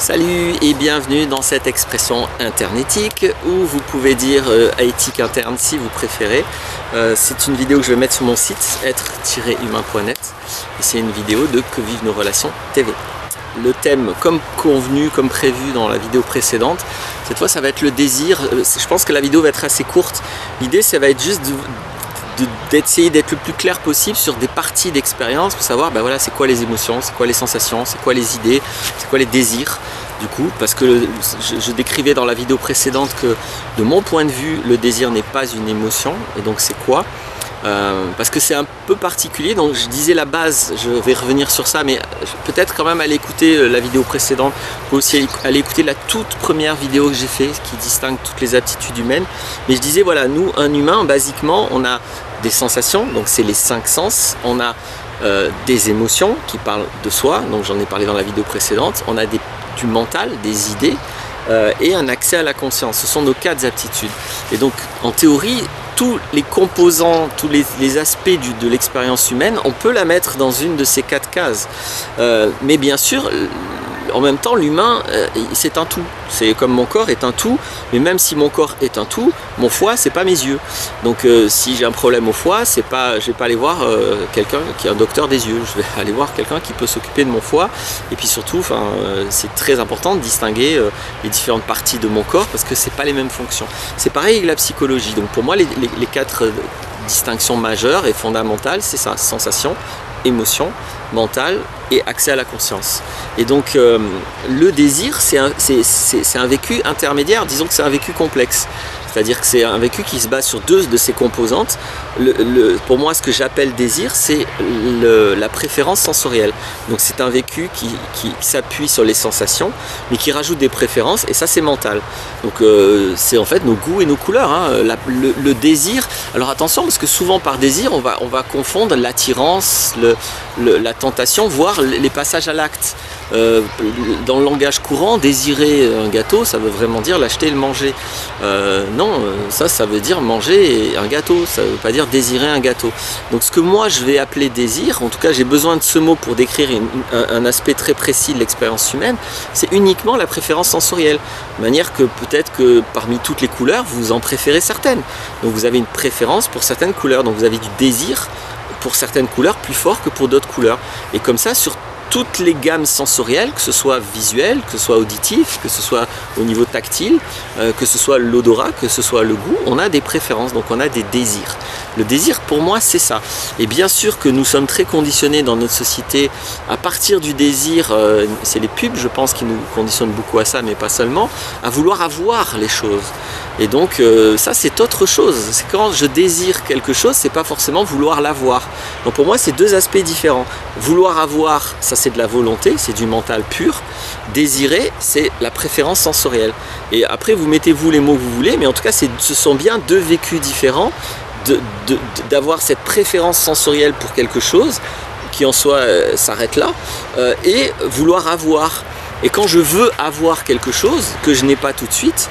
Salut et bienvenue dans cette expression internétique où vous pouvez dire éthique interne si vous préférez. C'est une vidéo que je vais mettre sur mon site être-humain.net et c'est une vidéo de Que vivent nos relations TV. Le thème, comme convenu, comme prévu dans la vidéo précédente, cette fois ça va être le désir. Je pense que la vidéo va être assez courte. L'idée ça va être juste d'essayer d'être le plus clair possible sur des parties d'expérience pour savoir voilà, c'est quoi les émotions, c'est quoi les sensations, c'est quoi les idées, c'est quoi les désirs du coup, parce que je décrivais dans la vidéo précédente que de mon point de vue le désir n'est pas une émotion, et donc c'est quoi? Parce que c'est un peu particulier, donc je disais la base, je vais revenir sur ça, mais peut-être quand même aller écouter la vidéo précédente, vous pouvez aussi aller écouter la toute première vidéo que j'ai fait qui distingue toutes les aptitudes humaines. Mais je disais voilà, nous, un humain, basiquement, on a des sensations, donc c'est les 5 sens, on a des émotions qui parlent de soi, donc j'en ai parlé dans la vidéo précédente, on a du mental, des idées, et un accès à la conscience. Ce sont nos 4 aptitudes. Et donc en théorie, tous les composants, tous les aspects de l'expérience humaine, on peut la mettre dans une de ces 4 cases. Mais bien sûr, en même temps, l'humain, c'est un tout. C'est comme mon corps est un tout, mais même si mon corps est un tout, mon foie, c'est pas mes yeux. Donc si j'ai un problème au foie, je vais pas aller voir quelqu'un qui est un docteur des yeux. Je vais aller voir quelqu'un qui peut s'occuper de mon foie. Et puis surtout, c'est très important de distinguer les différentes parties de mon corps parce que c'est pas les mêmes fonctions. C'est pareil avec la psychologie. Donc pour moi, les 4 distinctions majeures et fondamentales, c'est ça: sensation, émotion, mental et accès à la conscience. Et donc le désir, c'est un vécu intermédiaire, disons que c'est un vécu complexe. C'est-à-dire que c'est un vécu qui se base sur 2 de ses composantes. Pour moi, ce que j'appelle désir, c'est la préférence sensorielle. Donc c'est un vécu qui s'appuie sur les sensations, mais qui rajoute des préférences, et ça c'est mental. Donc c'est en fait nos goûts et nos couleurs. Le désir, alors attention, parce que souvent par désir, on va confondre l'attirance, la tentation, voire les passages à l'acte. Dans le langage courant, désirer un gâteau, ça veut vraiment dire l'acheter et le manger. Non, ça veut dire manger un gâteau, ça ne veut pas dire désirer un gâteau. Donc ce que moi je vais appeler désir, en tout cas j'ai besoin de ce mot pour décrire un aspect très précis de l'expérience humaine, c'est uniquement la préférence sensorielle. De manière que peut-être que parmi toutes les couleurs, vous en préférez certaines. Donc vous avez une préférence pour certaines couleurs, donc vous avez du désir pour certaines couleurs plus fort que pour d'autres couleurs. Et comme ça, sur toutes les gammes sensorielles, que ce soit visuel, que ce soit auditif, que ce soit au niveau tactile, que ce soit l'odorat, que ce soit le goût, on a des préférences, donc on a des désirs. Le désir, pour moi, c'est ça. Et bien sûr que nous sommes très conditionnés dans notre société à partir du désir, c'est les pubs, je pense, qui nous conditionnent beaucoup à ça, mais pas seulement, à vouloir avoir les choses. Et donc ça c'est autre chose. C'est quand je désire quelque chose, c'est pas forcément vouloir l'avoir. Donc pour moi c'est 2 aspects différents. Vouloir avoir, ça c'est de la volonté, c'est du mental pur. Désirer, c'est la préférence sensorielle. Et après vous mettez-vous les mots que vous voulez, mais en tout cas ce sont bien 2 vécus différents d'avoir cette préférence sensorielle pour quelque chose qui en soi s'arrête là, et vouloir avoir. Et quand je veux avoir quelque chose que je n'ai pas tout de suite,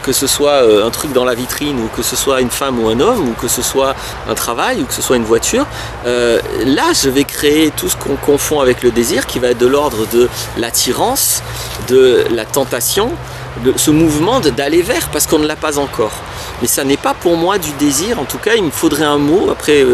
que ce soit un truc dans la vitrine, ou que ce soit une femme ou un homme, ou que ce soit un travail, ou que ce soit une voiture, là je vais créer tout ce qu'on confond avec le désir, qui va être de l'ordre de l'attirance, de la tentation, de ce mouvement d'aller vers, parce qu'on ne l'a pas encore. Mais ça n'est pas pour moi du désir, en tout cas il me faudrait un mot, après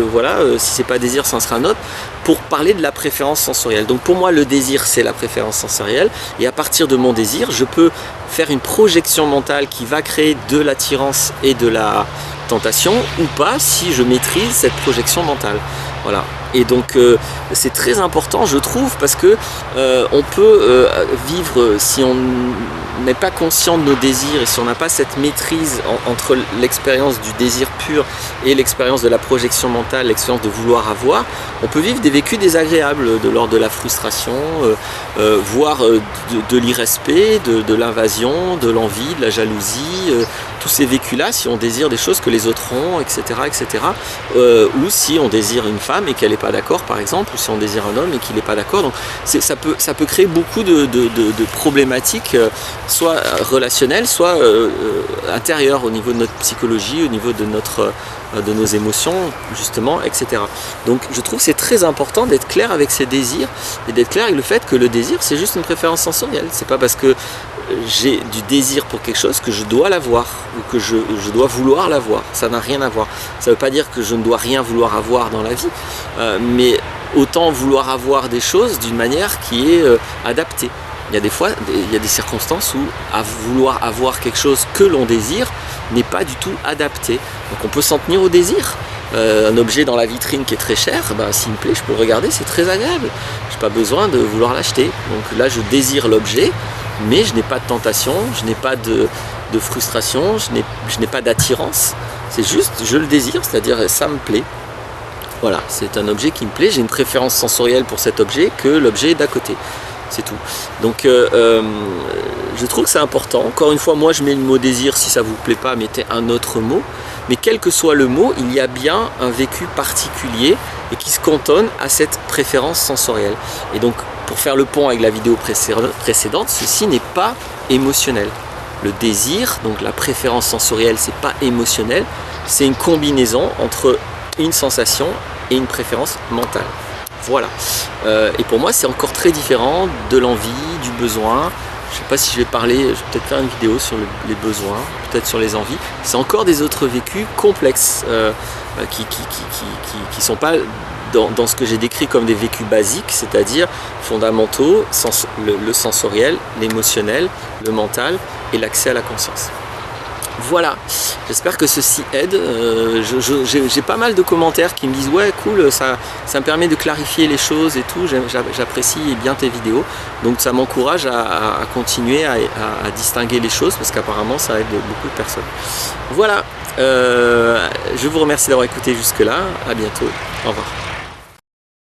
si c'est pas désir, ça en sera un autre, pour parler de la préférence sensorielle. Donc pour moi le désir c'est la préférence sensorielle, et à partir de mon désir je peux faire une projection mentale qui va créer de l'attirance et de la tentation, ou pas, si je maîtrise cette projection mentale. Voilà. Et donc c'est très important, je trouve, parce que on peut vivre, si on n'est pas conscient de nos désirs et si on n'a pas cette maîtrise entre l'expérience du désir pur et l'expérience de la projection mentale, l'expérience de vouloir avoir, on peut vivre des vécus désagréables, de l'ordre de la frustration, voire de l'irrespect, de l'invasion, de l'envie, de la jalousie, tous ces vécus-là, si on désire des choses que les autres ont, etc., etc., ou si on désire une femme et qu'elle n'est pas d'accord, par exemple, ou si on désire un homme et qu'il n'est pas d'accord. Donc ça peut créer beaucoup de problématiques soit relationnel, soit intérieur, au niveau de notre psychologie, au niveau de nos émotions, justement, etc. Donc je trouve que c'est très important d'être clair avec ses désirs et d'être clair avec le fait que le désir, c'est juste une préférence sensorielle. C'est pas parce que j'ai du désir pour quelque chose que je dois l'avoir ou que je dois vouloir l'avoir. Ça n'a rien à voir. Ça ne veut pas dire que je ne dois rien vouloir avoir dans la vie, mais autant vouloir avoir des choses d'une manière qui est adaptée. Il y a des fois, il y a des circonstances où vouloir avoir quelque chose que l'on désire n'est pas du tout adapté. Donc on peut s'en tenir au désir. Un objet dans la vitrine qui est très cher, s'il me plaît, je peux le regarder, c'est très agréable. Je n'ai pas besoin de vouloir l'acheter. Donc là, je désire l'objet, mais je n'ai pas de tentation, je n'ai pas de frustration, je n'ai pas d'attirance. C'est juste, je le désire, c'est-à-dire ça me plaît. Voilà, c'est un objet qui me plaît, j'ai une préférence sensorielle pour cet objet que l'objet d'à côté. C'est tout. Donc je trouve que c'est important. Encore une fois, moi je mets le mot désir, si ça ne vous plaît pas, mettez un autre mot. Mais quel que soit le mot, il y a bien un vécu particulier et qui se cantonne à cette préférence sensorielle. Et donc pour faire le pont avec la vidéo précédente, ceci n'est pas émotionnel. Le désir, donc la préférence sensorielle, c'est pas émotionnel, c'est une combinaison entre une sensation et une préférence mentale. Voilà. Et pour moi, c'est encore très différent de l'envie, du besoin. Je ne sais pas si je vais peut-être faire une vidéo sur les besoins, peut-être sur les envies. C'est encore des autres vécus complexes qui ne sont pas dans ce que j'ai décrit comme des vécus basiques, c'est-à-dire fondamentaux, le sensoriel, l'émotionnel, le mental et l'accès à la conscience. Voilà, j'espère que ceci aide. J'ai pas mal de commentaires qui me disent ouais cool, ça me permet de clarifier les choses et tout, j'apprécie bien tes vidéos, donc ça m'encourage à continuer à distinguer les choses parce qu'apparemment ça aide beaucoup de personnes. Voilà, je vous remercie d'avoir écouté jusque là, à bientôt, au revoir.